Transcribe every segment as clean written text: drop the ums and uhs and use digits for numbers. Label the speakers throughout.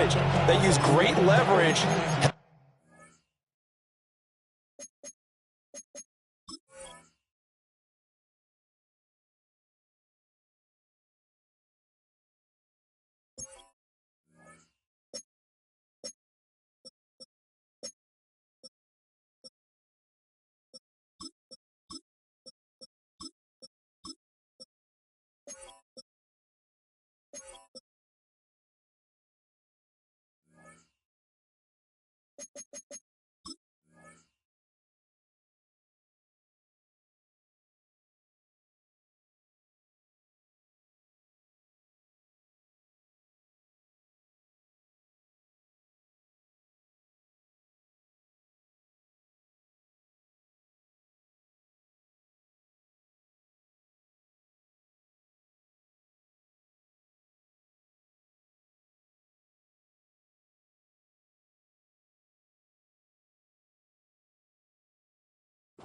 Speaker 1: scrimmage. They use great leverage.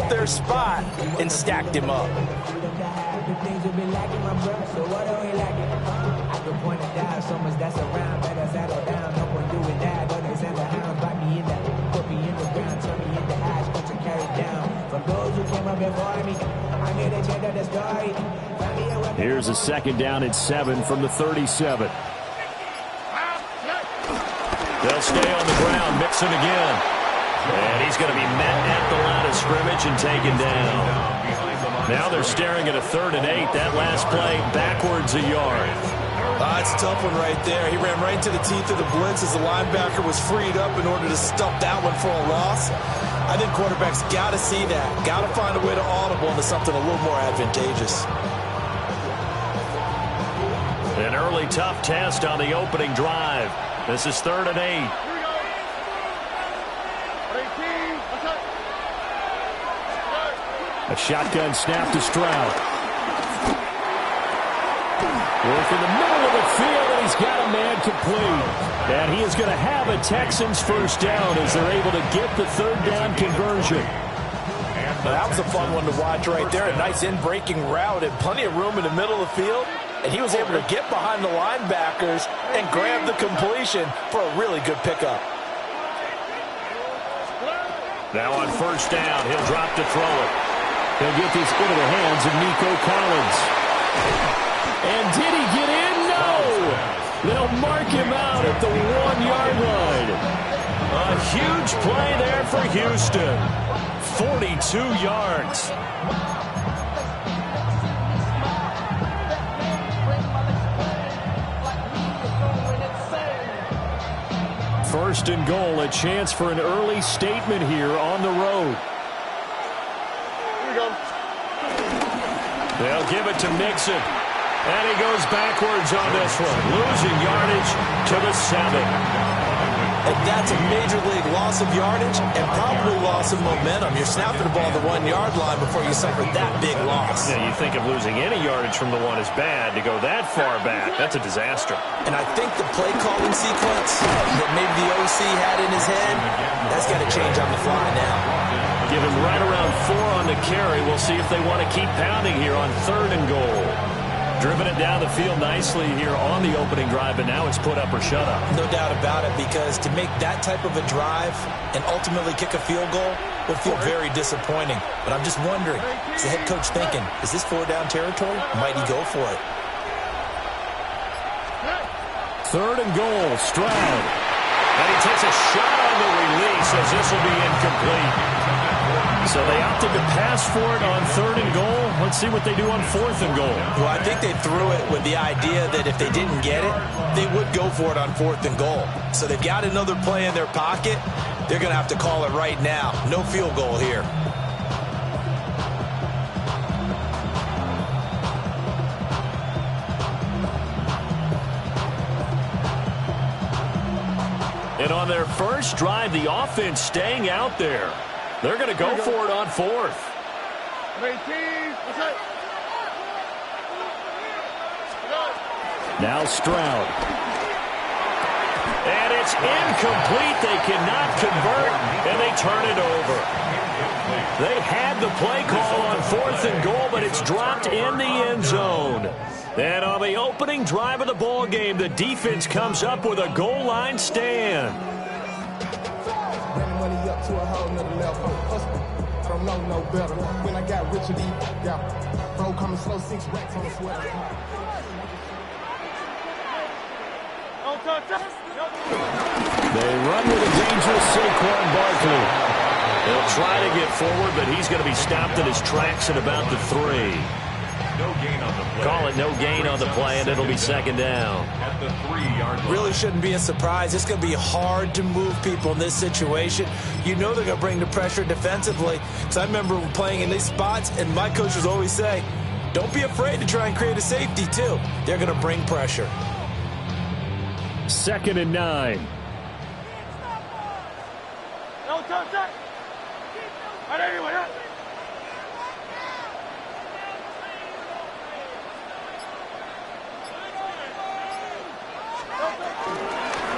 Speaker 1: Their spot and stacked him up.
Speaker 2: Here's a second down and 7 from the 37. They'll stay on the ground. Mixon again. And he's going to be met at the line of scrimmage and taken down. Now they're staring at a 3rd and 8. That last play backwards a yard.
Speaker 1: It's a tough one right there. He ran right to the teeth of the blitz as the linebacker was freed up in order to stop that one for a loss. I think quarterbacks got to see that. Got to find a way to audible into something a little more advantageous.
Speaker 2: An early tough test on the opening drive. This is 3rd and 8. A shotgun snap to Stroud. Work in the middle of the field, and he's got a man complete. And he is going to have a Texans first down as they're able to get the 3rd down conversion.
Speaker 1: Well, that was a fun one to watch right there. A nice in-breaking route and plenty of room in the middle of the field. And he was able to get behind the linebackers and grab the completion for a really good pickup.
Speaker 2: Now on first down, he'll drop to throw it. He'll get this into the hands of Nico Collins. And did he get in? No! They'll mark him out at the 1-yard line. A huge play there for Houston. 42 yards. First and goal, a chance for an early statement here on the road. They'll give it to Mixon. And he goes backwards on this one. Losing yardage to the 7.
Speaker 1: And that's a major league loss of yardage and probably loss of momentum. You're snapping the ball to the 1-yard line before you suffer that big loss.
Speaker 2: Yeah, you think of losing any yardage from the 1 is bad. To go that far back, that's a disaster.
Speaker 1: And I think the play calling sequence that maybe the OC had in his head, that's got to change on the fly now.
Speaker 2: Give him right around 4 on the carry. We'll see if they want to keep pounding here on 3rd and goal. Driven it down the field nicely here on the opening drive, but now it's put up or shut up.
Speaker 1: No doubt about it, because to make that type of a drive and ultimately kick a field goal would feel very disappointing. But I'm just wondering, is the head coach thinking, is this 4-down territory? Might he go for it?
Speaker 2: 3rd and goal, Stroud. And he takes a shot on the release as this will be incomplete. So they opted to pass for it on 3rd and goal. Let's see what they do on 4th and goal.
Speaker 1: Well, I think they threw it with the idea that if they didn't get it, they would go for it on 4th and goal. So they've got another play in their pocket. They're going to have to call it right now. No field goal here.
Speaker 2: And on their first drive, the offense staying out there. They're going to go for it on 4th. Now Stroud. And it's incomplete. They cannot convert, and they turn it over. They had the play call on 4th and goal, but it's dropped in the end zone. And on the opening drive of the ball game, the defense comes up with a goal line stand. They run with a dangerous Saquon Barkley. They'll try to get forward, but he's going to be stopped in his tracks at about the 3.
Speaker 3: No gain on the play.
Speaker 2: Call it no gain on the play, and it'll be second down.
Speaker 3: At the 3-yard line.
Speaker 1: Really shouldn't be a surprise. It's going to be hard to move people in this situation. You know they're going to bring the pressure defensively. Because I remember playing in these spots, and my coaches always say, don't be afraid to try and create a safety, too. They're going to bring pressure.
Speaker 2: 2nd and 9.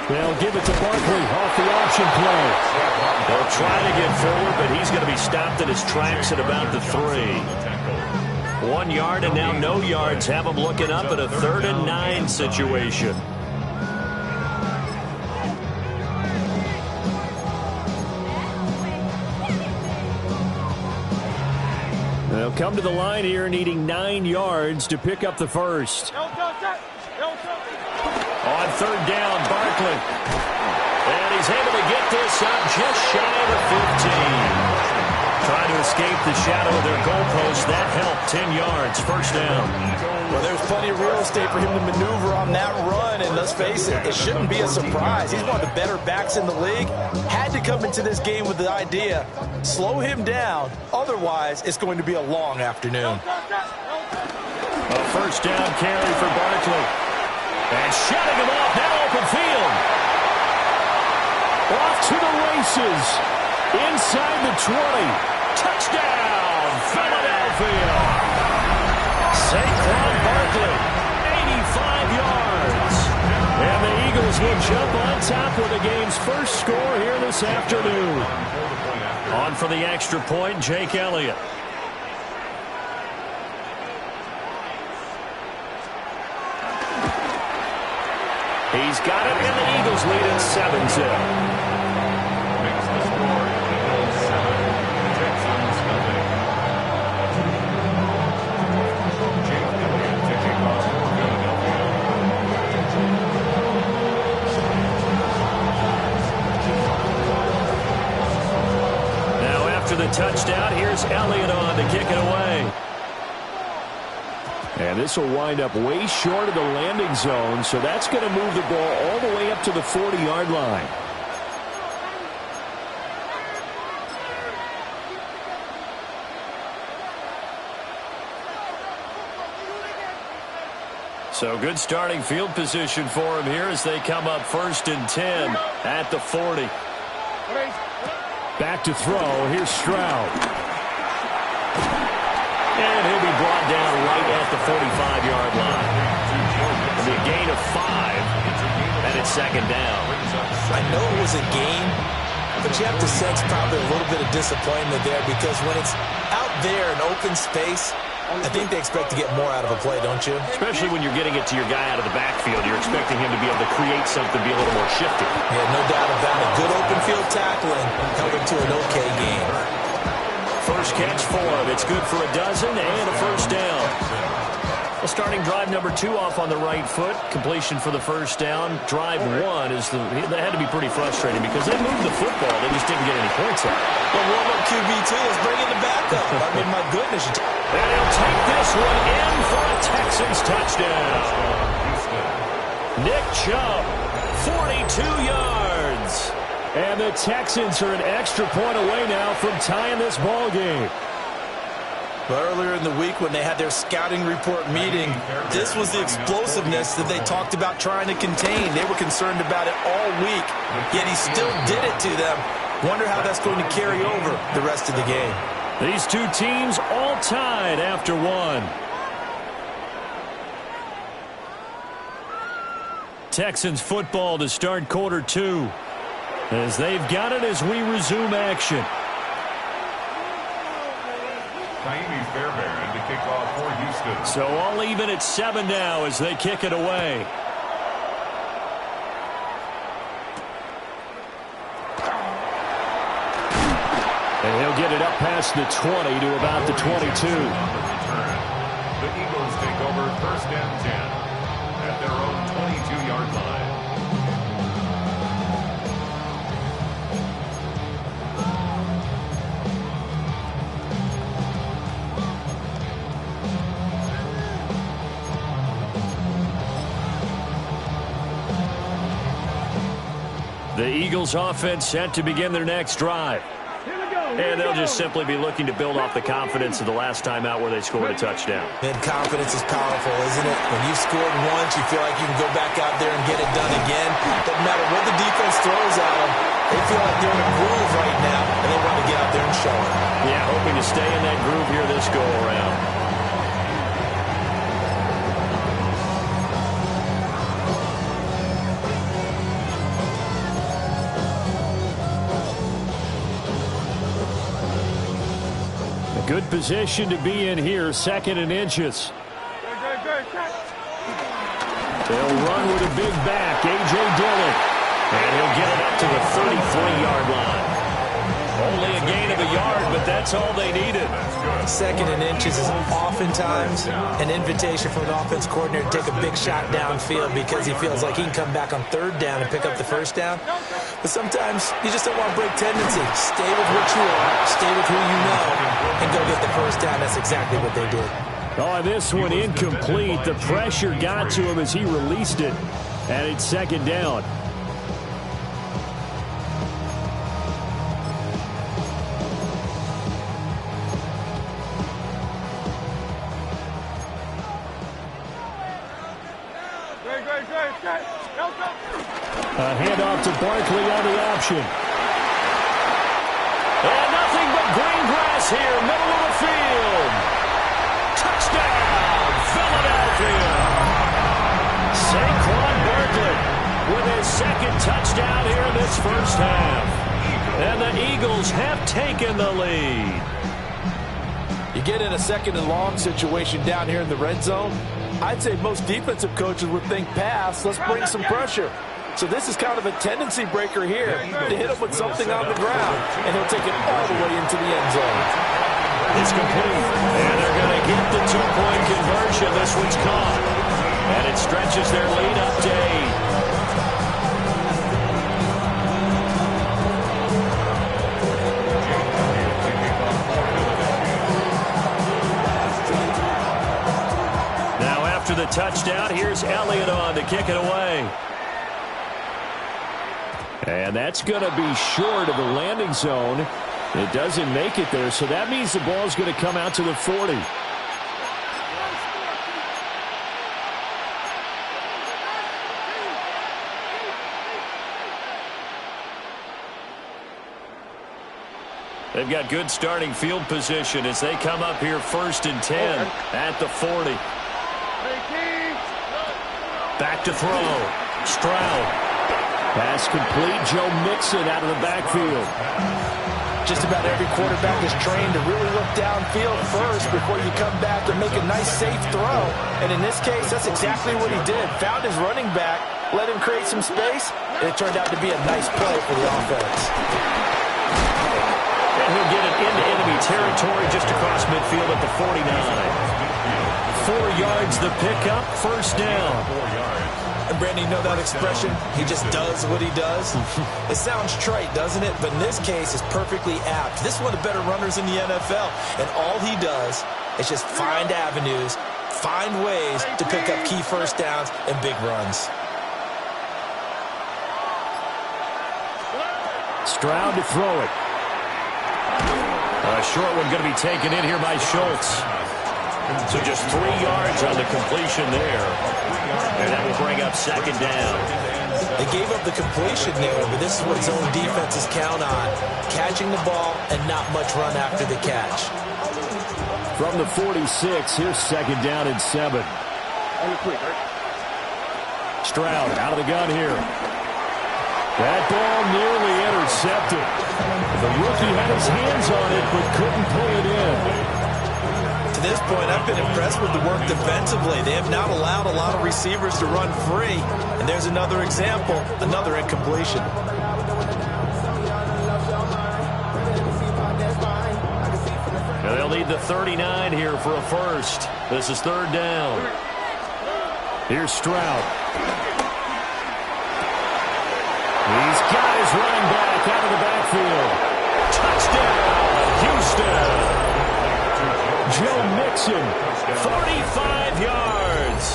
Speaker 2: They'll give it to Barkley off the option play. They'll try to get forward, but he's going to be stopped in his tracks at about the 3. 1 yard and now no yards. Have him looking up at a 3rd and 9 situation. They'll come to the line here needing 9 yards to pick up the first. On 3rd down, Barkley. And he's able to get this up just shy of the 15. Trying to escape the shadow of their goalpost. That helped. 10 yards. First down.
Speaker 1: Well, there's plenty of real estate for him to maneuver on that run, and let's face it, it shouldn't be a surprise. He's one of the better backs in the league. Had to come into this game with the idea, slow him down, otherwise it's going to be a long afternoon.
Speaker 2: A first down carry for Barkley. And shutting him off, now open field. Off to the races. Inside the 20. Touchdown, Philadelphia. Saquon Barkley, 85 yards. And the Eagles will jump on top with the game's first score here this afternoon. On for the extra point, Jake Elliott. He's got it, and the Eagles lead at 7-0.
Speaker 3: Makes the score Eagles 7, Texans nothing. Jake Elliott to kick off for Philadelphia.
Speaker 2: Now after the touchdown, here's Elliott on to kick it away. And this will wind up way short of the landing zone, so that's going to move the ball all the way up to the 40-yard line. So good starting field position for him here as they come up 1st and 10 at the 40. Back to throw. Here's Stroud. And he'll be brought down right at the 45-yard line. It'll be a gain of 5, and it's 2nd down.
Speaker 1: I know it was a game, but you have to sense probably a little bit of disappointment there because when it's out there in open space, I think they expect to get more out of a play, don't you?
Speaker 2: Especially when you're getting it to your guy out of the backfield. You're expecting him to be able to create something, be a little more shifty.
Speaker 1: Yeah, no doubt about it. Good open field tackling held him to an okay game.
Speaker 2: First catch for him. It's good for a dozen and a first down. Well, starting drive number 2 off on the right foot. Completion for the first down. Drive 1 is that had to be pretty frustrating because they moved the football. They just didn't get any points out.
Speaker 1: Well, warm-up QB2. Let's bring in the backup. I mean, my goodness.
Speaker 2: And he'll take this one in for a Texans touchdown. Nick Chubb, 42 yards. And the Texans are an extra point away now from tying this ball game.
Speaker 1: But earlier in the week when they had their scouting report meeting, this was the explosiveness that they talked about trying to contain. They were concerned about it all week, yet he still did it to them. Wonder how that's going to carry over the rest of the game.
Speaker 2: These two teams all tied after 1. Texans football to start quarter 2. As they've got it as we resume action.
Speaker 3: Naimi Fairbairn to kick off for Houston.
Speaker 2: So all even at 7 now as they kick it away. And he'll get it up past the 20 to about the 22.
Speaker 3: The Eagles take over 1st and 10 at their own 22-yard line.
Speaker 2: The Eagles offense set to begin their next drive. And they'll just simply be looking to build off the confidence of the last time out where they scored a touchdown.
Speaker 1: And confidence is powerful, isn't it? When you've scored once, you feel like you can go back out there and get it done again. Doesn't matter what the defense throws at them. They feel like they're in a groove right now, and they want to get out there and show it.
Speaker 2: Yeah, hoping to stay in that groove here this go-around. Good position to be in here, 2nd and inches. They'll run with a big back, A.J. Dillon. And he'll get it up to the 33-yard line. Only a gain of a yard, but that's all they needed.
Speaker 1: 2nd and inches is oftentimes an invitation for an offense coordinator to take a big shot downfield because he feels like he can come back on 3rd down and pick up the 1st down. But sometimes you just don't want to break tendency. Stay with what you are, stay with who you know, and go get the 1st down. That's exactly what they did.
Speaker 2: Oh, this one incomplete. The pressure got to him as he released it. And it's 2nd down. A handoff to Barkley on the option. And nothing but green grass here, middle of the field. Touchdown, Philadelphia. Saquon Barkley with his 2nd touchdown here in this 1st half. And the Eagles have taken the lead.
Speaker 1: You get in a 2nd and long situation down here in the red zone, I'd say most defensive coaches would think pass, let's bring some pressure. So this is kind of a tendency breaker here to hit him with something on the ground, and he'll take it all the way into the end zone.
Speaker 2: It's complete, and they're going to get the 2-point conversion. This one's caught, and it stretches their lead up to 8. After the touchdown, here's Elliott on to kick it away. And that's going to be short of the landing zone. It doesn't make it there, so that means the ball's going to come out to the 40. They've got good starting field position as they come up here 1st and 10 at the 40. Back to throw. Stroud. Pass complete. Joe Mixon out of the backfield.
Speaker 1: Just about every quarterback is trained to really look downfield first before you come back and make a nice, safe throw. And in this case, that's exactly what he did. Found his running back, let him create some space, and it turned out to be a nice play for the offense.
Speaker 2: And he'll get it into enemy territory just across midfield at the 49. 4 yards the pickup, 1st down.
Speaker 1: And Brandon, you know that expression? He just does what he does. It sounds trite, doesn't it? But in this case, it's perfectly apt. This is one of the better runners in the NFL. And all he does is just find avenues, find ways to pick up key 1st downs and big runs.
Speaker 2: Stroud to throw it. A short one going to be taken in here by Schultz. So just 3 yards on the completion there. And that will bring up 2nd down.
Speaker 1: They gave up the completion there, but this is what zone defenses count on. Catching the ball and not much run after the catch.
Speaker 2: From the 46, here's 2nd down and 7. Stroud out of the gun here. That ball nearly intercepted. The rookie had his hands on it, but couldn't pull it in.
Speaker 1: to this point, I've been impressed with the work defensively. They have not allowed a lot of receivers to run free. And there's another example, another incompletion.
Speaker 2: Now they'll need the 39 here for a first. This is third down. Here's Stroud. He's got his running back out of the backfield. Touchdown, Houston. Joe Mixon, 45 yards.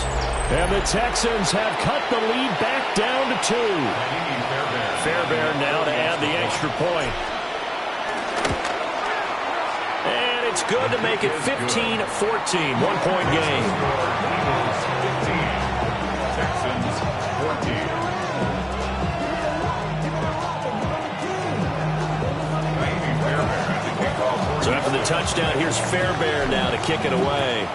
Speaker 2: And the Texans have cut the lead back down to 2. Fairbairn now to add the extra point. And it's good to make it 15-14, 1-point game.
Speaker 3: Texans 14.
Speaker 2: So after the touchdown, here's Fairbairn now to kick it away.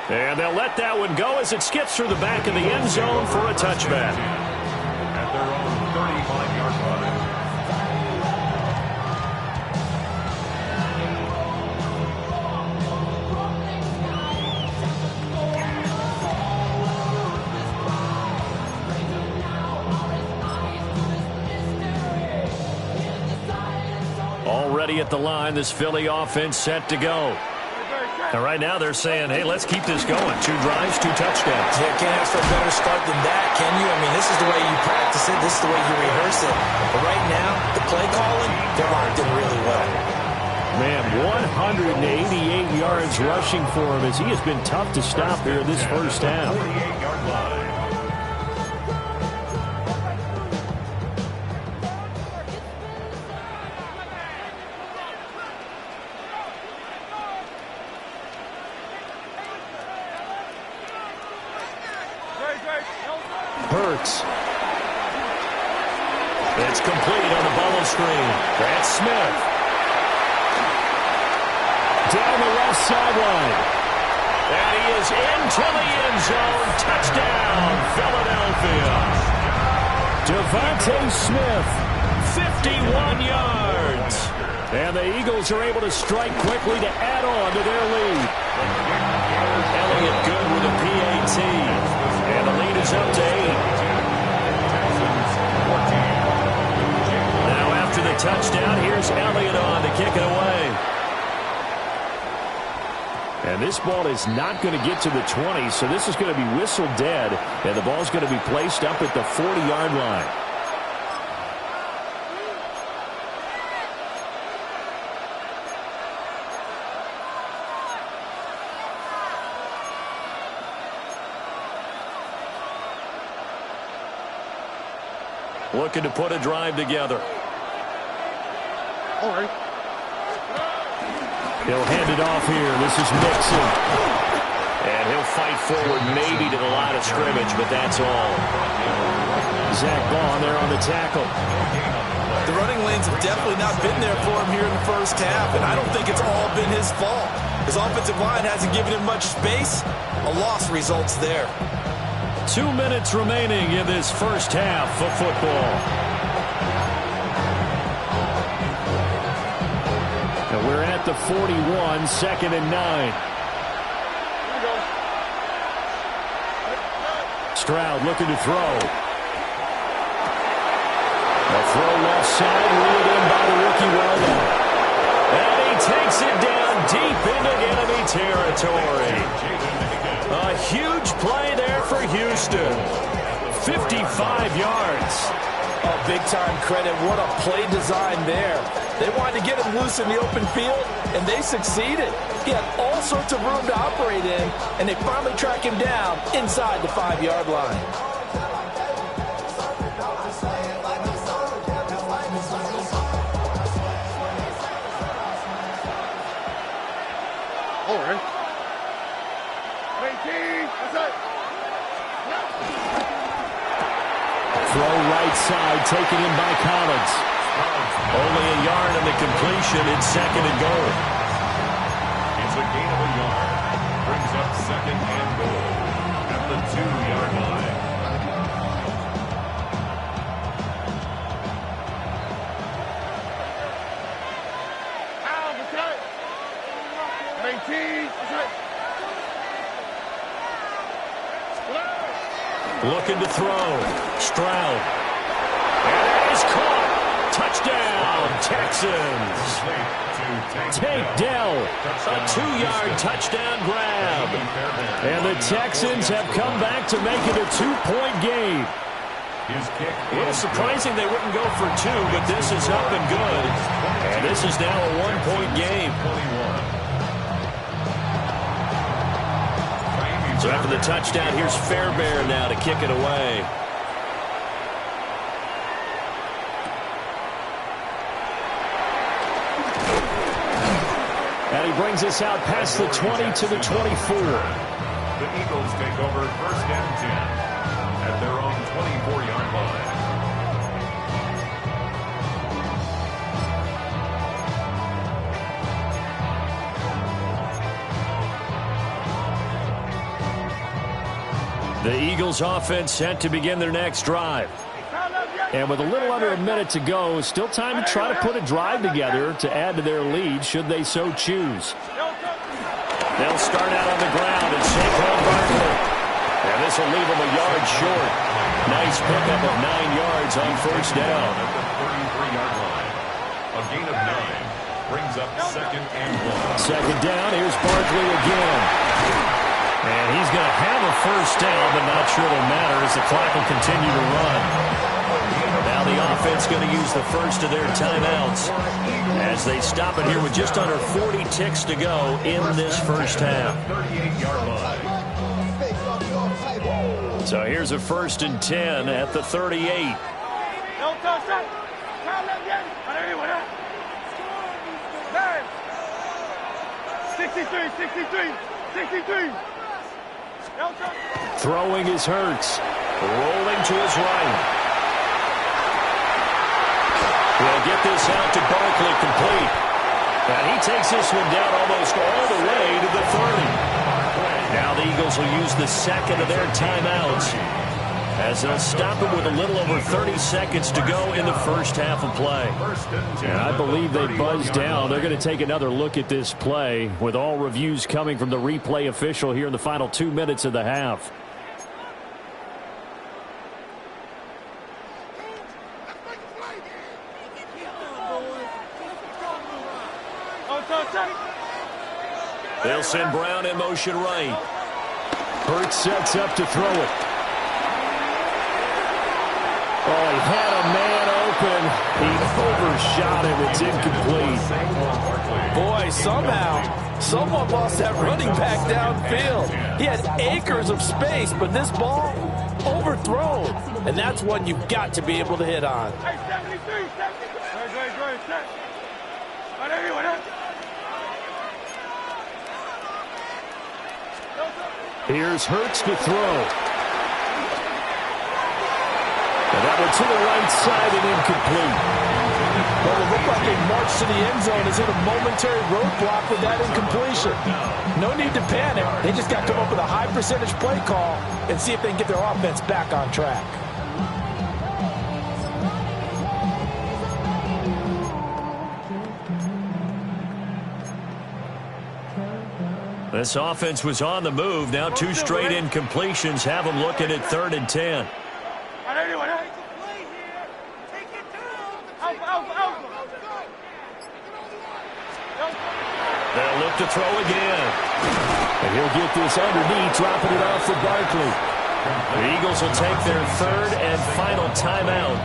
Speaker 2: And they'll let that one go as it skips through the back of the end zone for a touchback.
Speaker 3: At their own 35-yard line.
Speaker 2: Already at the line, this Philly offense set to go. And right now they're saying, hey, let's keep this going. 2 drives, 2 touchdowns.
Speaker 1: Yeah, can't ask for a better start than that, can you? I mean, this is the way you practice it. This is the way you rehearse it. But right now, the play calling, they're locked in really well.
Speaker 2: Man, 188 yards rushing for him as he has been tough to stop here this first half.
Speaker 3: 48-yard line.
Speaker 2: Hurts. It's complete on the bubble screen. That's Smith. Down the left sideline. And he is into the end zone. Touchdown, Philadelphia. Devontae Smith, 51 yards. And the Eagles are able to strike quickly to add on to their lead. Elliott good with a PAT. And the lead is up to 8. Now after the touchdown, here's Elliott on to kick it away. And this ball is not going to get to the 20, so this is going to be whistled dead. And the ball's going to be placed up at the 40-yard line. Looking to put a drive together.
Speaker 4: All right.
Speaker 2: He'll hand it off here. This is Mixon. And he'll fight forward maybe to the line of scrimmage, but that's all. Zach Bond there on the tackle.
Speaker 1: The running lanes have definitely not been there for him here in the first half, and I don't think it's all been his fault. His offensive line hasn't given him much space. A loss results there.
Speaker 2: 2 minutes remaining in this first half of football. And we're at the 41, 2nd and 9. Stroud looking to throw. A throw left side, reeled in by the rookie Weldon. And he takes it down deep into enemy territory. A huge play there for Houston. 55 yards.
Speaker 1: Oh, big-time credit. What a play design there. They wanted to get him loose in the open field, and they succeeded. He had all sorts of room to operate in, and they finally track him down inside the 5-yard line.
Speaker 4: All right. 18. That's it.
Speaker 2: Throw right side, taken in by Collins. Only a yard on the completion. It's 2nd and goal.
Speaker 3: It's a gain of a yard. Brings up 2nd and goal at the 2-yard line.
Speaker 2: looking to throw. Stroud. And it is caught. Touchdown, Texans. Tank Dell, a 2-yard touchdown grab. And the Texans have come back to make it a 2-point game. A little surprising they wouldn't go for 2, but this is up and good. And this is now a 1-point game. So after the touchdown, here's Fairbairn now to kick it away. And he brings us out past the 20 to the 24.
Speaker 3: The Eagles take over first and 10 at their own 24-yard line.
Speaker 2: The Eagles offense set to begin their next drive. And with a little under a minute to go, still time to try to put a drive together to add to their lead should they so choose. They'll start out on the ground and Saquon Barkley. And this will leave them a yard short. Nice pickup of 9 yards on first down.
Speaker 3: At the 33-yard line. A gain of 9 brings up second and 1.
Speaker 2: Second down, here's Barkley again. And he's going to have a first down, but not sure it'll matter as the clock will continue to run. Now the offense going to use the first of their timeouts as they stop it here with just under 40 ticks to go in this first half.
Speaker 3: 38-yard line.
Speaker 2: So here's a 1st and 10 at the 38.
Speaker 4: 63.
Speaker 2: Throwing is Hurts. Rolling to his right. We'll get this out to Barkley complete. And he takes this one down almost all the way to the 30. Now the Eagles will use the second of their timeouts as they'll stop it with a little over 30 seconds to go in the first half of play. And I believe they buzzed down. They're going to take another look at this play with all reviews coming from the replay official here in the final 2 minutes of the half. They'll send Brown in motion right. Hurts sets up to throw it. Oh, he had a man open. He overshot him. It's incomplete.
Speaker 1: Boy, somehow, someone lost that running back downfield. He had acres of space, but this ball overthrown. And that's one you've got to be able to hit on.
Speaker 4: Hey, 73.
Speaker 2: Here's Hurts to throw. And that one to the right side and incomplete.
Speaker 1: Well, it looked like a march to the end zone is hit a momentary roadblock with that incompletion. No need to panic. They just got to come up with a high percentage play call and see if they can get their offense back on track.
Speaker 2: This offense was on the move. Now 2 straight incompletions have them looking at 3rd and 10. They'll look to throw again. And he'll get this underneath, dropping it off for Barkley. The Eagles will take their 3rd and final timeout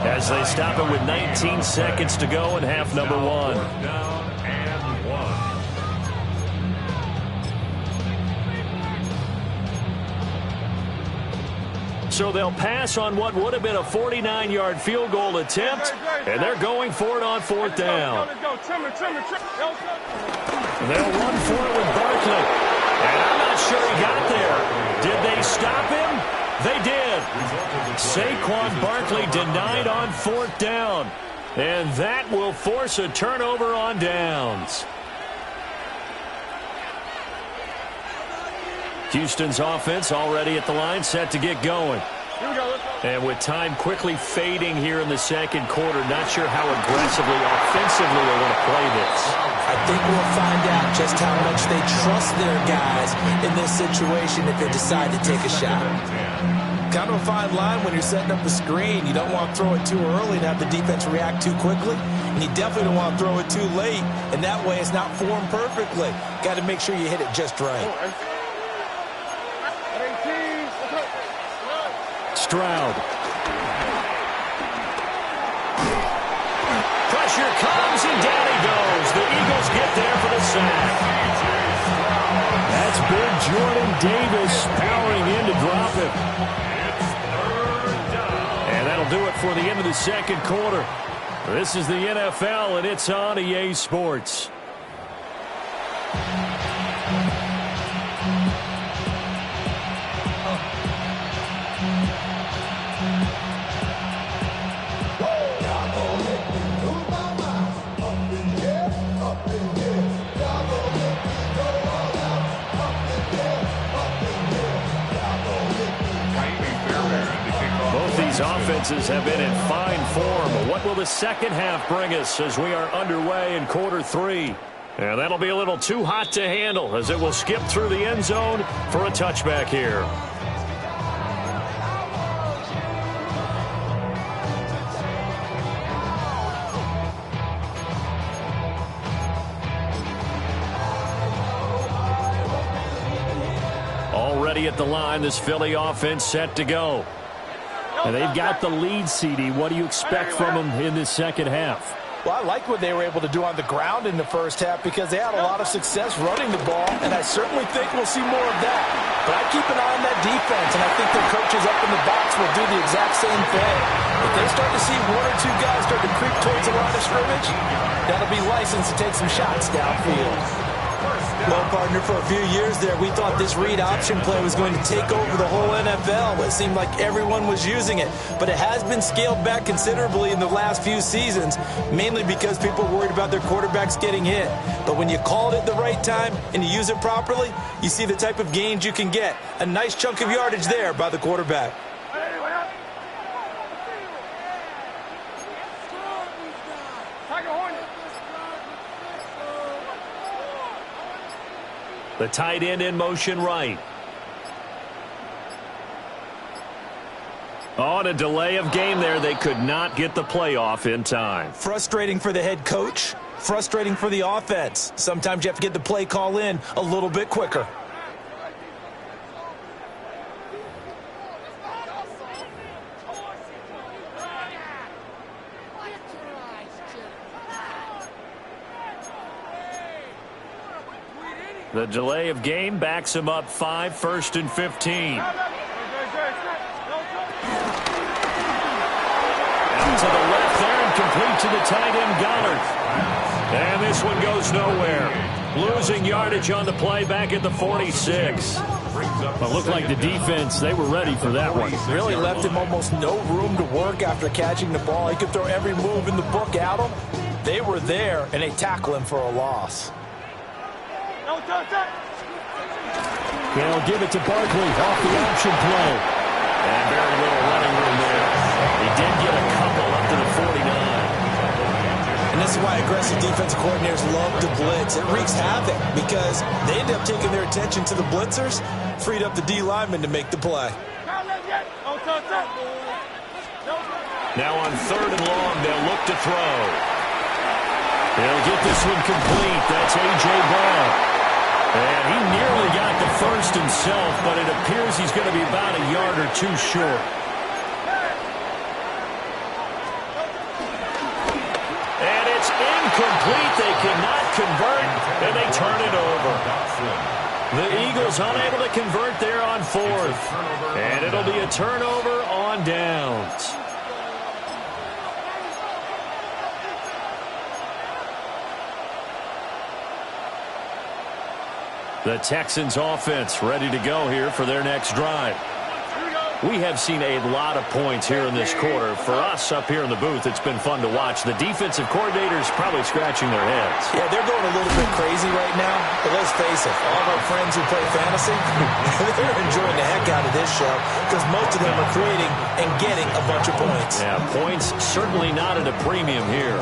Speaker 2: as they stop it with 19 seconds to go in half number 1.
Speaker 3: Down and 1.
Speaker 2: So they'll pass on what would have been a 49-yard field goal attempt, and they're going for it on 4th down. They'll run for it with Barkley, and I'm not sure he got there. Did they stop him? They did. Saquon Barkley denied on 4th down, and that will force a turnover on downs. Houston's offense already at the line, set to get going. And with time quickly fading here in the second quarter, not sure how aggressively, offensively they want to play this.
Speaker 1: I think we'll find out just how much they trust their guys in this situation if they decide to take a shot. kind of a fine line when you're setting up the screen. You don't want to throw it too early and have the defense react too quickly. And you definitely don't want to throw it too late, and that way it's not formed perfectly. Got to make sure you hit it just right.
Speaker 2: Stroud. Pressure comes, and down he goes. The Eagles get there for the sack. That's big Jordan Davis powering in to drop him. And that'll do it for the end of the second quarter. This is the NFL, and it's on EA Sports. Offenses have been in fine form. What will the second half bring us as we are underway in quarter three? And that'll be a little too hot to handle as it will skip through the end zone for a touchback here. Already at the line, this Philly offense set to go. And they've got the lead, CD. What do you expect from them in this second half?
Speaker 1: Well, I like what they were able to do on the ground in the first half because they had a lot of success running the ball, and I certainly think we'll see more of that. But I keep an eye on that defense, and I think their coaches up in the box will do the exact same thing. If they start to see one or two guys start to creep towards the line of scrimmage, that'll be licensed to take some shots downfield. Well, partner, for a few years there, we thought this read option play was going to take over the whole NFL. It seemed like everyone was using it, but it has been scaled back considerably in the last few seasons, mainly because people are worried about their quarterbacks getting hit. But when you call it at the right time and you use it properly, you see the type of gains you can get. A nice chunk of yardage there by the quarterback.
Speaker 2: The tight end in motion right. On a delay of game there, they could not get the playoff in time.
Speaker 1: Frustrating for the head coach, frustrating for the offense. Sometimes you have to get the play call in a little bit quicker.
Speaker 2: The delay of game backs him up 5, 1st and 15. Out to the left there and complete to the tight end Goddard. And this one goes nowhere. Losing yardage on the play back at the 46. Well, it looked like the defense, they were ready for that one.
Speaker 1: Really left him almost no room to work after catching the ball. He could throw every move in the book at him. They were there, and they tackle him for a loss.
Speaker 2: They'll give it to Barkley off the option play. And very little running room there. He did get a couple up to the 49.
Speaker 1: And this is why aggressive defensive coordinators love to blitz. It wreaks havoc because they end up taking their attention to the blitzers, freed up the D lineman to make the play.
Speaker 2: Now on 3rd and long, they'll look to throw. They'll get this one complete. That's A.J. Brown. And he nearly got the first himself, but it appears he's going to be about a yard or two short. And it's incomplete. They cannot convert, and they turn it over. The Eagles unable to convert there on 4th. And it'll be a turnover on downs. The Texans offense ready to go here for their next drive. We have seen a lot of points here in this quarter. For us up here in the booth, it's been fun to watch. The defensive coordinators probably scratching their heads.
Speaker 1: Yeah, they're going a little bit crazy right now. But let's face it, all of our friends who play fantasy, they're enjoying the heck out of this show because most of them are creating and getting a bunch of points.
Speaker 2: Yeah, points certainly not at a premium here.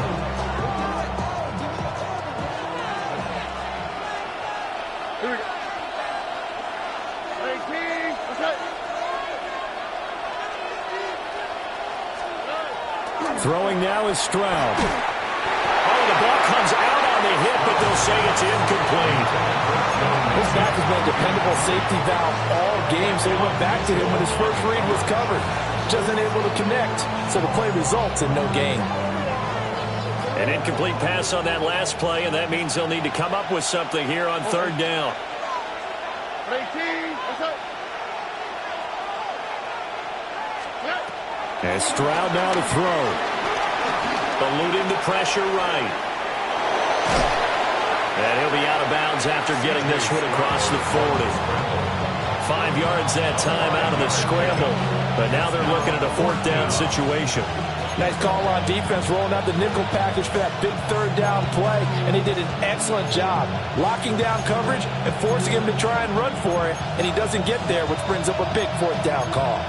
Speaker 2: Throwing now is Stroud. Oh, the ball comes out on the hit, but they'll say it's incomplete.
Speaker 1: This back has been a dependable safety valve all game, so he went back to him when his first read was covered. Just unable to connect, so the play results in no gain.
Speaker 2: An incomplete pass on that last play, and that means they'll need to come up with something here on third down. And Stroud now to throw. Eluding the pressure right. And he'll be out of bounds after getting this one across the 40. 5 yards that time out of the scramble. But now they're looking at a fourth down situation.
Speaker 1: Nice call on defense, rolling out the nickel package for that big third down play. And he did an excellent job locking down coverage and forcing him to try and run for it. And he doesn't get there, which brings up a big fourth down call.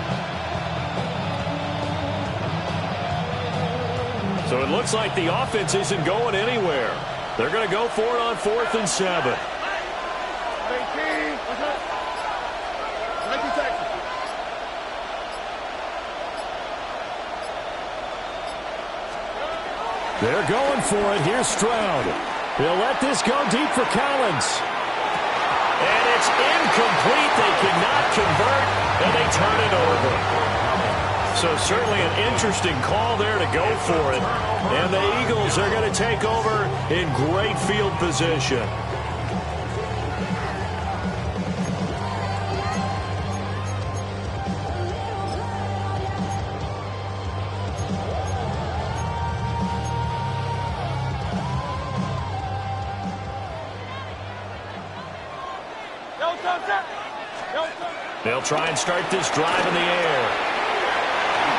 Speaker 2: So it looks like the offense isn't going anywhere. They're going to go for it on 4th and 7. They're going for it. Here's Stroud. He'll let this go deep for Collins. And it's incomplete. They cannot convert, and they turn it over. So certainly an interesting call there to go for it. And the Eagles are going to take over in great field position. They'll try and start this drive in the air.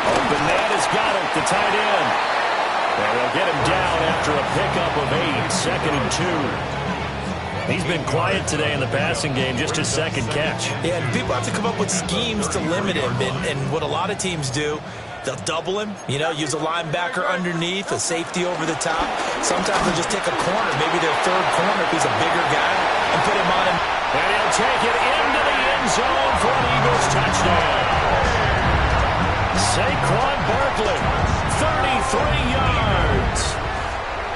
Speaker 2: Open man has got it, the tight end. And they'll get him down after a pickup of 8, 2nd and 2. He's been quiet today in the passing game, just his second catch.
Speaker 1: Yeah, and people have to come up with schemes to limit him. And what a lot of teams do, they'll double him, use a linebacker underneath, a safety over the top. Sometimes they'll just take a corner, maybe their third corner if he's a bigger guy, and put him on him.
Speaker 2: And he'll take it into the end zone for an Eagles touchdown. Saquon Barkley, 33 yards.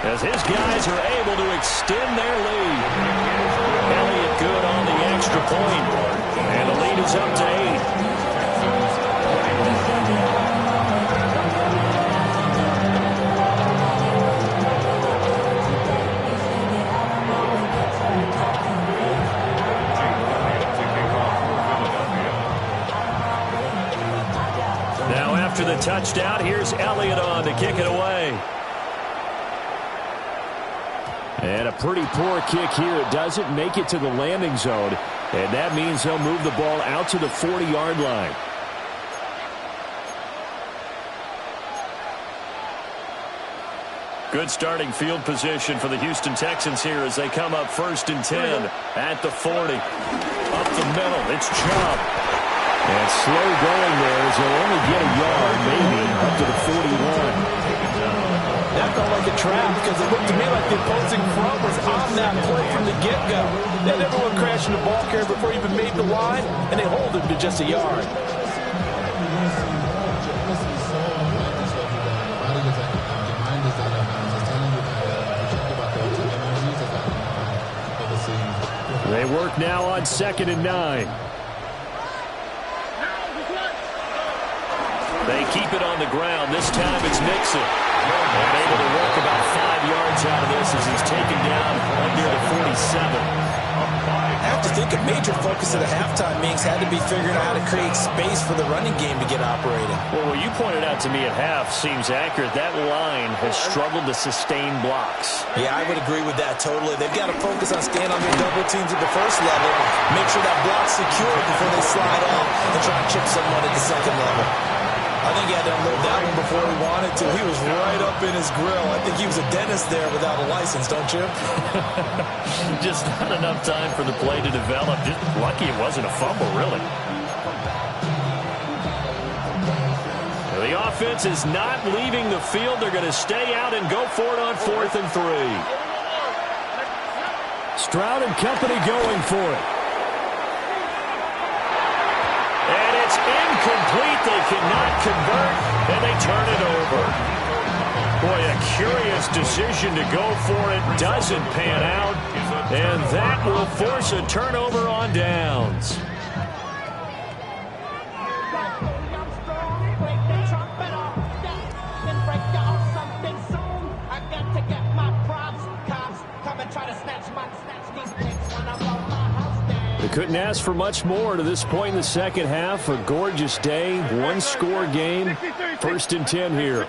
Speaker 2: As his guys are able to extend their lead. Elliott good on the extra point. And the lead is up to 8. After the touchdown, here's Elliott on to kick it away. And a pretty poor kick here. It doesn't make it to the landing zone. And that means they'll move the ball out to the 40-yard line. Good starting field position for the Houston Texans here as they come up 1st and 10 at the 40. Up the middle, it's Chubb. And slow going there as they'll only get a yard, maybe, up to the 41.
Speaker 1: That felt like a trap because it looked to me like the opposing front was on that play from the get-go. They had everyone crashing the ball carrier before he even made the line, and they hold him to just a yard.
Speaker 2: They work now on 2nd and 9. They keep it on the ground. This time it's Mixon. And able to work about 5 yards out of this as he's taken down near the 47.
Speaker 1: I have to think a major focus of the halftime meetings had to be figuring out how to create space for the running game to get operating.
Speaker 2: Well, what you pointed out to me at half seems accurate. That line has struggled to sustain blocks.
Speaker 1: Yeah, I would agree with that totally. They've got to focus on staying on their double teams at the first level, make sure that block's secure before they slide off and try and chip someone at the second level. I think he had to unload that one before he wanted to. He was right up in his grill. I think he was a dentist there without a license, don't you?
Speaker 2: Just not enough time for the play to develop. Just lucky it wasn't a fumble, really. The offense is not leaving the field. They're going to stay out and go for it on 4th and 3. Stroud and company going for it. And it's incomplete. They cannot convert, and they turn it over. Boy, a curious decision to go for it. Doesn't pan out. And that will force a turnover on downs. They couldn't ask for much more to this point in the second half. A gorgeous day, one-score game. 1st and 10 here.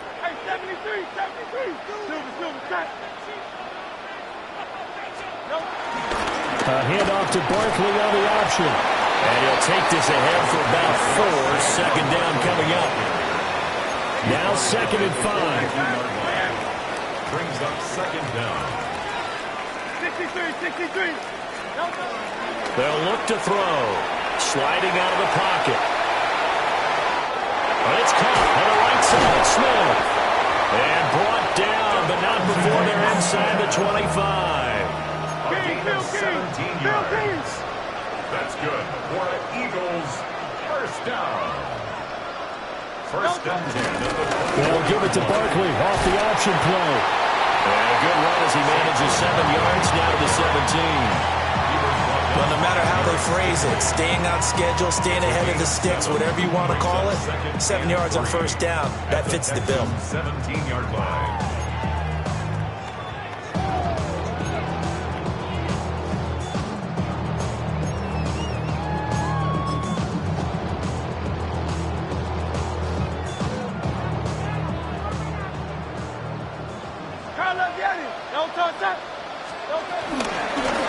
Speaker 2: A handoff to Barkley on the option. And he'll take this ahead for about 4. Second down coming up. Now 2nd and 5.
Speaker 3: Brings up 2nd down.
Speaker 4: 63.
Speaker 2: They'll look to throw. Sliding out of the pocket. And it's caught on the right side. Smith. And brought down, but not before they're inside the 25.
Speaker 3: 17 yards. That's good for an Eagles 1st down. 1st and 10.
Speaker 2: They'll give it to Barkley off the option play. And a good run as he manages 7 yards now to the 17.
Speaker 1: Well, no matter how they phrase it, staying on schedule, staying ahead of the sticks, whatever you want to call it, 7 yards on 1st down, that fits the bill.
Speaker 3: 17-yard line.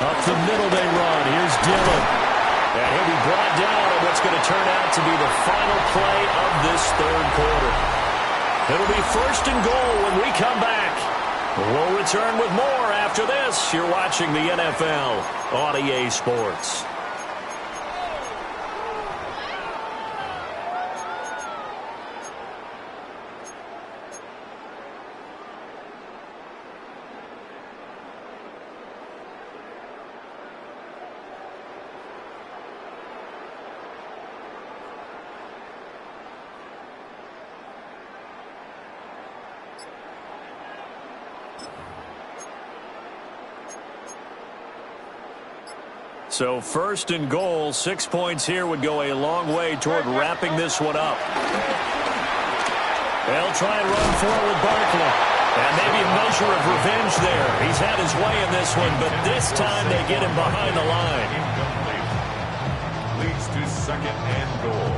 Speaker 2: Up the middle they run. Here's Dillon. And he'll be brought down on what's going to turn out to be the final play of this 3rd quarter. It'll be 1st and goal when we come back. We'll return with more after this. You're watching the NFL on EA Sports. So 1st and goal, 6 points here would go a long way toward wrapping this one up. They'll try and run forward Barkley. And maybe a measure of revenge there. He's had his way in this one, but this time they get him behind the line.
Speaker 3: Incomplete. Leads to 2nd and goal.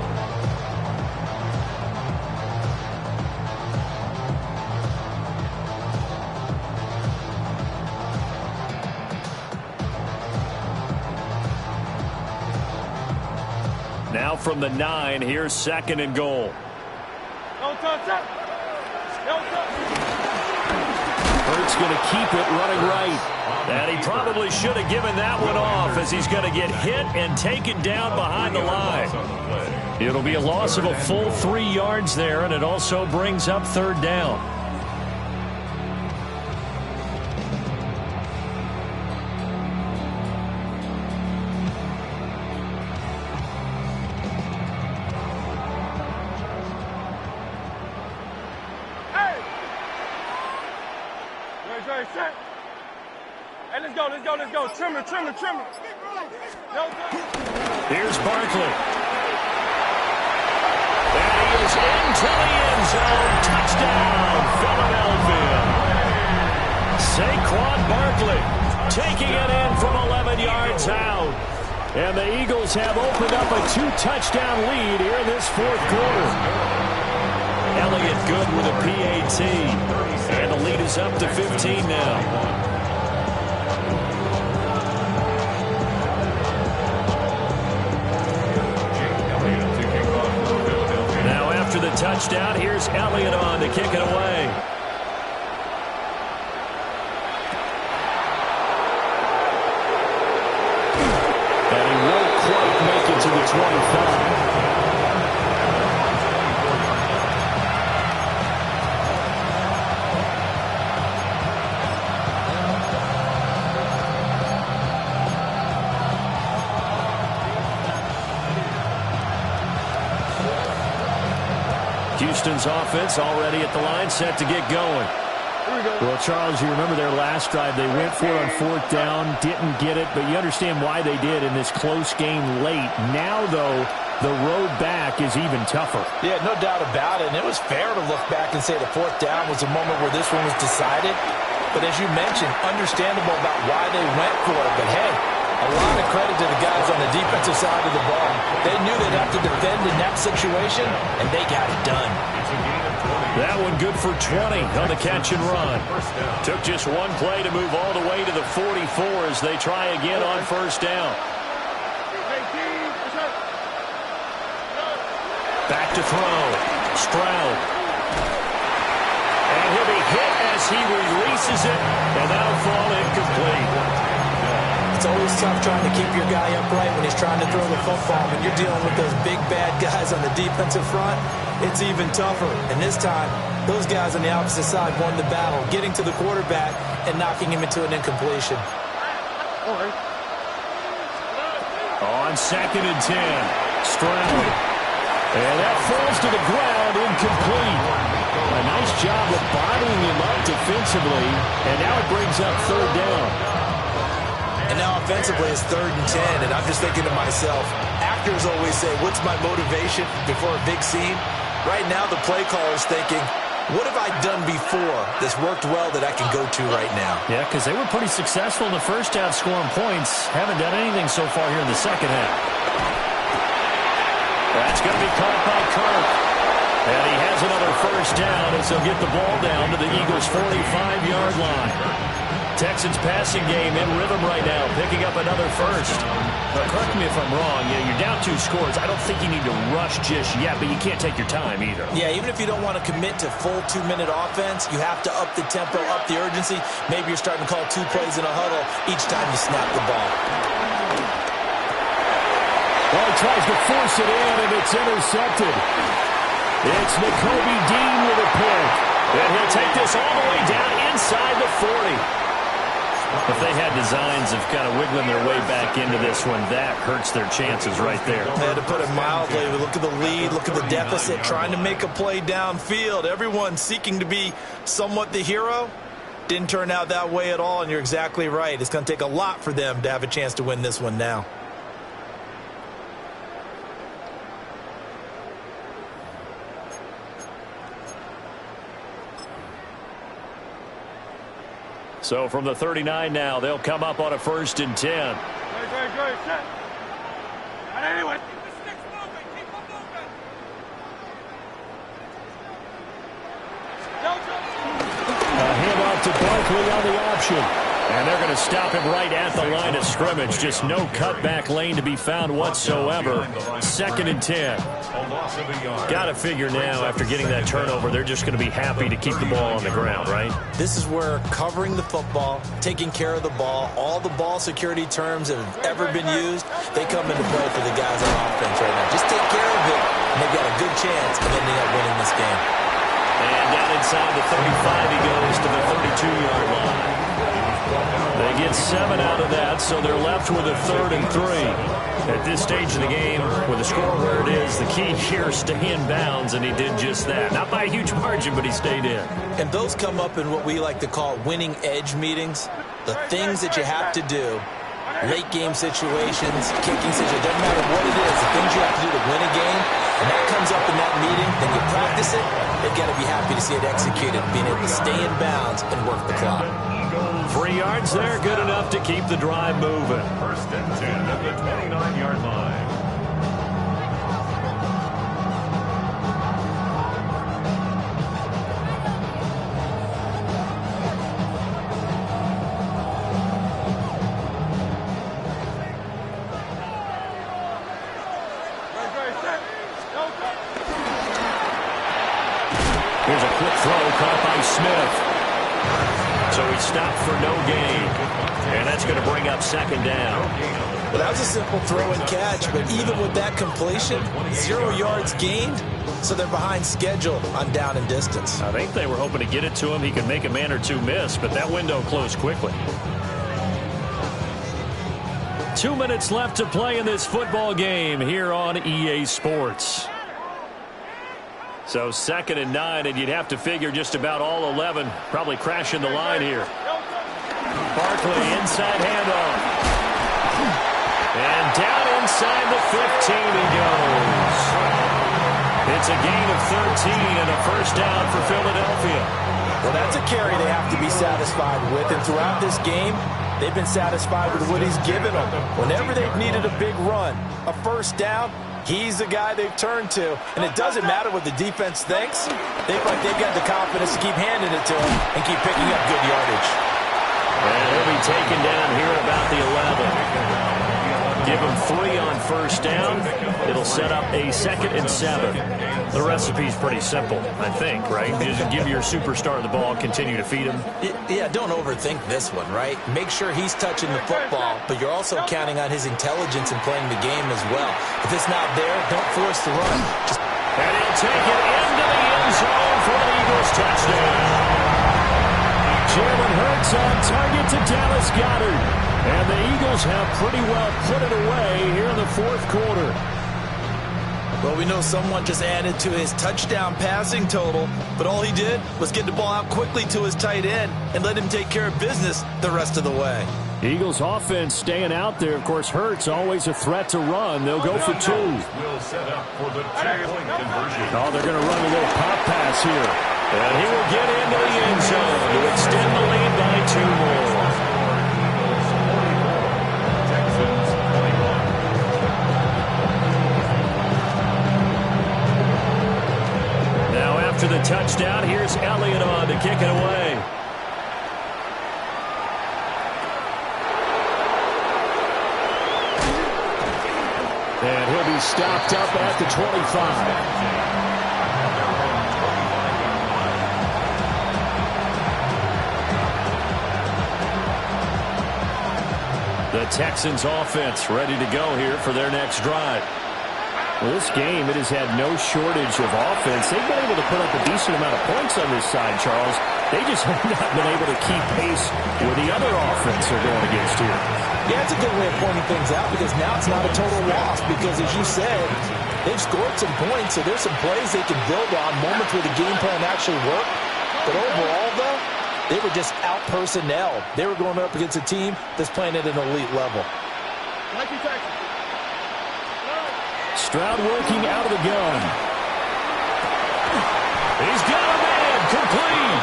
Speaker 2: Now from the 9, here's 2nd and goal. Hurts going to keep it running right. And he probably should have given that one off as he's going to get hit and taken down behind the line. It'll be a loss of a full 3 yards there, and it also brings up 3rd down.
Speaker 4: Let's go. Trimmer.
Speaker 2: Here's Barkley. And he is into the end zone. Touchdown, Philadelphia. Saquon Barkley taking it in from 11 yards out. And the Eagles have opened up a 2-touchdown lead here in this 4th quarter. Elliott good with a PAT. And the lead is up to 15 now. After the touchdown, here's Elliott on to kick it away. And he won't quite make it to the 25. Houston's offense already at the line, set to get going. Well, Charles, you remember their last drive. They went for it on 4th down, didn't get it, but you understand why they did in this close game late. Now, though, the road back is even tougher.
Speaker 1: Yeah, no doubt about it. And it was fair to look back and say the 4th down was a moment where this one was decided. But as you mentioned, understandable about why they went for it. But, hey, a lot of credit to the guys on the defensive side of the ball. They knew they'd have to defend in that situation, and they got it done.
Speaker 2: That one good for 20 on the catch and run. Took just one play to move all the way to the 44 as they try again on 1st down. Back to throw. Stroud. And he'll be hit as he releases it, and that'll fall incomplete.
Speaker 1: It's always tough trying to keep your guy upright when he's trying to throw the football. When you're dealing with those big, bad guys on the defensive front, it's even tougher. And this time, those guys on the opposite side won the battle, getting to the quarterback and knocking him into an incompletion.
Speaker 2: On 2nd and 10, Stroud. And that falls to the ground, incomplete. A nice job of bottling him up defensively, and now it brings up 3rd down.
Speaker 1: And now offensively it's 3rd and 10, and I'm just thinking to myself, actors always say, what's my motivation before a big scene? Right now the play caller's thinking, what have I done before that's worked well that I can go to right now?
Speaker 2: Yeah, because they were pretty successful in the first half scoring points. Haven't done anything so far here in the second half. That's going to be caught by Kirk. And he has another 1st down as he'll get the ball down to the Eagles' 45-yard line. Texans passing game in rhythm right now, picking up another 1st. But correct me if I'm wrong, you're down 2 scores. I don't think you need to rush just yet, but you can't take your time either.
Speaker 1: Yeah, even if you don't want to commit to full 2-minute offense, you have to up the tempo, up the urgency. Maybe you're starting to call 2 plays in a huddle each time you snap the ball.
Speaker 2: Well, he tries to force it in, and it's intercepted. It's Nakobe Dean with a pick. And he'll take this all the way down inside the 40. If they had designs of kind of wiggling their way back into this one, that hurts their chances right there.
Speaker 1: To put it mildly, look at the lead, look at the deficit, trying to make a play downfield. Everyone seeking to be somewhat the hero. Didn't turn out that way at all, and you're exactly right. It's going to take a lot for them to have a chance to win this one now.
Speaker 2: So from the 39 now, they'll come up on a 1st and 10.
Speaker 4: Great. Set. And anyway, keep the sticks moving. Keep them moving.
Speaker 2: A handoff to Barkley on the option. And they're going to stop him right at the line of scrimmage. Just no cutback lane to be found whatsoever. 2nd and 10. Got to figure now, after getting that turnover, they're just going to be happy to keep the ball on the ground, right?
Speaker 1: This is where covering the football, taking care of the ball, all the ball security terms that have ever been used, they come into play for the guys on offense right now. Just take care of it, and they've got a good chance of ending up winning this game.
Speaker 2: And down inside the 35, he goes to the 32-yard line. They get 7 out of that, so they're left with a 3rd and 3. At this stage of the game, with the score where it is, the key here, stay in bounds, and he did just that. Not by a huge margin, but he stayed in.
Speaker 1: And those come up in what we like to call winning edge meetings. The things that you have to do, late game situations, kicking situations, doesn't matter what it is, the things you have to do to win a game, and that comes up in that meeting, then you practice it, they've got to be happy to see it executed, being able to stay in bounds and work the clock.
Speaker 2: 3 yards there, good enough to keep the drive moving.
Speaker 3: 1st and 10 at the 29-yard line.
Speaker 2: Here's a quick throw caught by Smith. So he stopped for no gain. And that's going to bring up 2nd down.
Speaker 1: Well, that was a simple throw and catch, but even with that completion, 0 yards gained, so they're behind schedule on down and distance.
Speaker 2: I think they were hoping to get it to him. He could make a man or two miss, but that window closed quickly. 2 minutes left to play in this football game here on EA Sports. So 2nd and 9, and you'd have to figure just about all 11 probably crashing the line here. Barkley, inside handoff. And down inside the 15 he goes. It's a gain of 13 and a first down for Philadelphia.
Speaker 1: Well, that's a carry they have to be satisfied with. And throughout this game, they've been satisfied with what he's given them. Whenever they've needed a big run, a first down, he's the guy they've turned to. And it doesn't matter what the defense thinks. They feel like they've got the confidence to keep handing it to him and keep picking up good yardage.
Speaker 2: And he'll be taken down here at about the 11. Give him 3 on first down. It'll set up a 2nd and 7. The recipe's pretty simple, I think, right? Just give your superstar the ball, continue to feed him.
Speaker 1: Yeah, don't overthink this one, right? Make sure he's touching the football, but you're also counting on his intelligence in playing the game as well. If it's not there, don't force the run.
Speaker 2: And he'll take it into the end zone for the Eagles touchdown. Jalen Hurts on target to Dallas Goedert. And the Eagles have pretty well put it away here in the 4th quarter.
Speaker 1: Well, we know someone just added to his touchdown passing total, but all he did was get the ball out quickly to his tight end and let him take care of business the rest of the way.
Speaker 2: Eagles offense staying out there. Of course, Hurts always a threat to run. They'll go for 2.
Speaker 3: Will set up for the 2-point conversion.
Speaker 2: Oh, they're going to run a little pop pass here. And he will get into the end zone to extend the lead by 2 more. After the touchdown, here's Elliott on to kick it away. And he'll be stopped up at the 25. The Texans offense ready to go here for their next drive. Well, this game, it has had no shortage of offense. They've been able to put up a decent amount of points on this side, Charles. They just have not been able to keep pace with the other offense they're going against here.
Speaker 1: Yeah, it's a good way of pointing things out because now it's not a total loss because, as you said, they've scored some points, so there's some plays they can build on, moments where the game plan actually worked. But overall, though, they were just out-personnel. They were going up against a team that's playing at an elite level.
Speaker 2: Stroud working out of the gun. He's got a man, complete.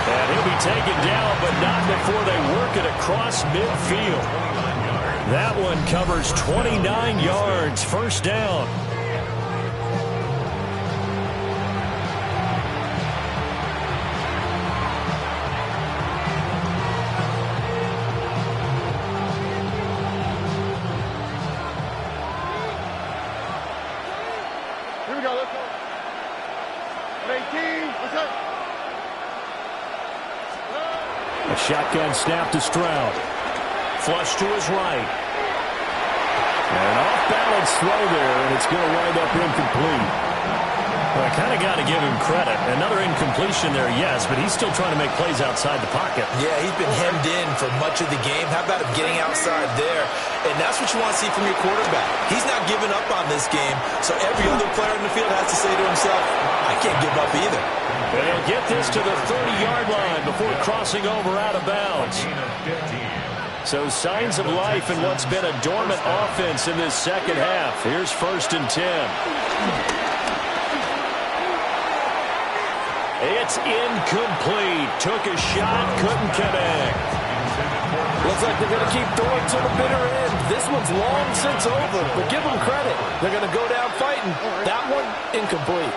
Speaker 2: And he'll be taken down, but not before they work it across midfield. That one covers 29 yards, first down. A shotgun snap to Stroud. Flush to his right. An off-balance throw there, and it's going to wind up incomplete. Well, I kind of got to give him credit. Another incompletion there, yes, but he's still trying to make plays outside the pocket.
Speaker 1: Yeah, he's been hemmed in for much of the game. How about him getting outside there? And that's what you want to see from your quarterback. He's not giving up on this game, so every other player in the field has to say to himself, I can't give up either.
Speaker 2: And he'll get this to the 30-yard line before crossing over out of bounds. So signs of life in what's been a dormant offense in this second half. Here's 1st and 10. It's incomplete. Took a shot, couldn't connect.
Speaker 1: Looks like they're going to keep throwing to the bitter end. This one's long since over, but give them credit. They're going to go down fighting. That one, incomplete.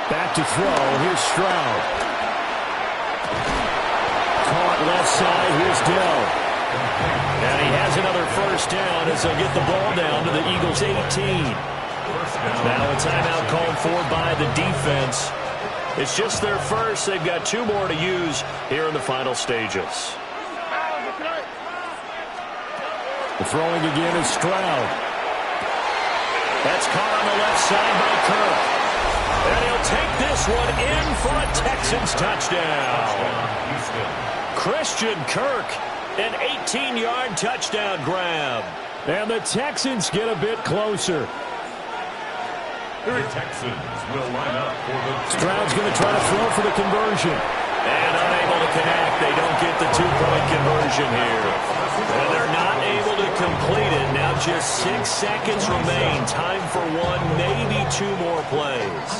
Speaker 2: Back to throw. Here's Stroud. Caught left side. Here's Dell. And he has another first down as they'll get the ball down to the Eagles' 18. Now a timeout called for by the defense. It's just their first. They've got 2 more to use here in the final stages. The throwing again is Stroud. That's caught on the left side by Kirk. And he'll take this one in for a Texans touchdown. Christian Kirk, an 18-yard touchdown grab. And the Texans get a bit closer.
Speaker 3: The Texans will line up for the...
Speaker 2: Stroud's going to try to throw for the conversion.
Speaker 5: And unable to connect. They don't get the two-point conversion here. And they're not able to complete it. Now just 6 seconds remain. Time for one, maybe two more plays.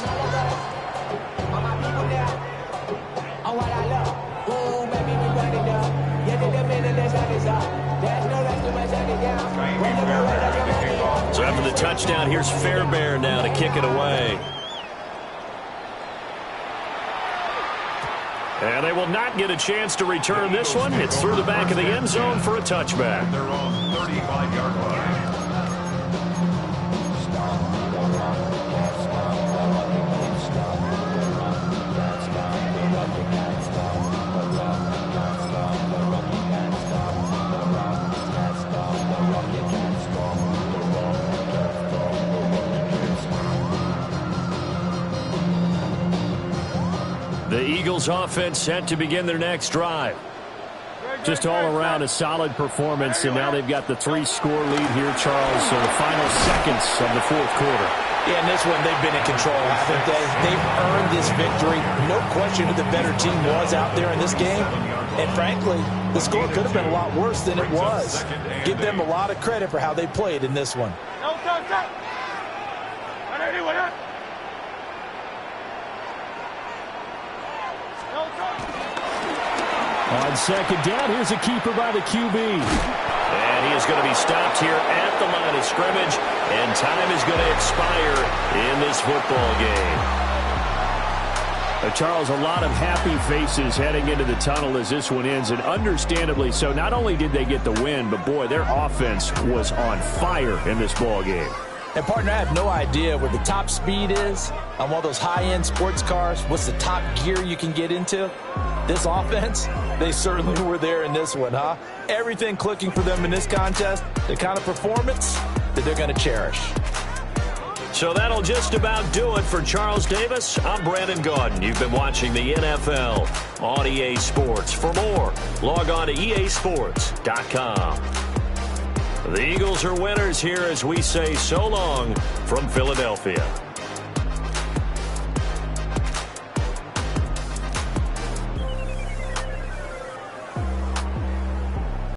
Speaker 5: So after the touchdown, here's Fairbairn now to kick it away.
Speaker 2: And they will not get a chance to return this one. It's through the back of the end zone for a touchback.
Speaker 3: They're on 35-yard line.
Speaker 2: The Eagles offense set to begin their next drive. Just all around a solid performance, and now they've got the 3-score lead here, Charles, so the final seconds of the fourth quarter.
Speaker 1: Yeah, in this one, they've been in control, haven't they? They've earned this victory. No question who the better team was out there in this game. And frankly, the score could have been a lot worse than it was. Give them a lot of credit for how they played in this one.
Speaker 2: On second down, here's a keeper by the QB.
Speaker 5: And he is going to be stopped here at the line of scrimmage, and time is going to expire in this football game.
Speaker 2: Charles, a lot of happy faces heading into the tunnel as this one ends, and understandably so. Not only did they get the win, but boy, their offense was on fire in this ball game.
Speaker 1: And, partner, I have no idea where the top speed is on one of those high-end sports cars. What's the top gear you can get into? This offense, they certainly were there in this one, huh? Everything clicking for them in this contest, the kind of performance that they're going to cherish.
Speaker 5: So that'll just about do it for Charles Davis. I'm Brandon Gaudin. You've been watching the NFL on EA Sports. For more, log on to easports.com. The Eagles are winners here as we say so long from Philadelphia.